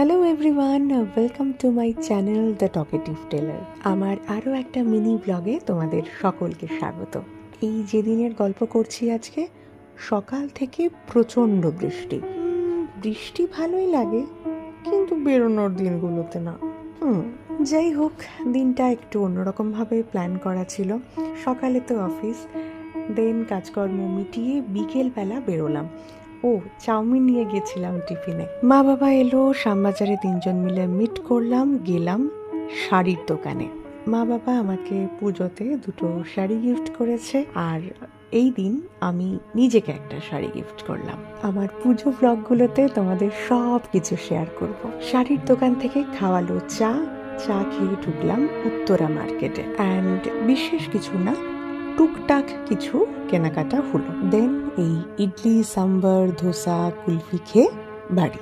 Hello everyone, welcome to my channel the talkative teller. আমার আরও একটা মিনি ব্লগে তোমাদের সকলকে স্বাগত। এই যেদিনের গল্প করছি আজকে, সকাল থেকে প্রচণ্ড বৃষ্টি। বৃষ্টি ভালোই লাগে, কিন্তু বেরোনোর দিনগুলোতে না। যাই হোক, দিনটা একটু অন্যরকমভাবে প্ল্যান করা ছিল। সকালে তো অফিস, দেন কাজকর্ম মিটিয়ে বিকেলবেলা বেরোলাম। চাউমিন নিয়ে গেছিলাম টিফিনে। মা বাবা এলো, শ্যামবাজারে 3জন মিলে মিট করলাম, গেলাম শাড়ির দোকানে। মা বাবা আমাকে পুজোতে 2টো শাড়ি গিফট করেছে, আর এই দিন আমি নিজেকে একটা শাড়ি গিফট করলাম। আমার পুজো ব্লগগুলোতে তোমাদের সব কিছু শেয়ার করব। শাড়ির দোকান থেকে খাওয়ালো চা খেয়ে ঢুকলাম উত্তরা মার্কেটে। অ্যান্ড বিশেষ কিছু না, টুকটাক কিছু কেনাকাটা হলো। দেন এই ইডলি, সাম্বার, ধোসা, কুলফি খেয়ে বাড়ি।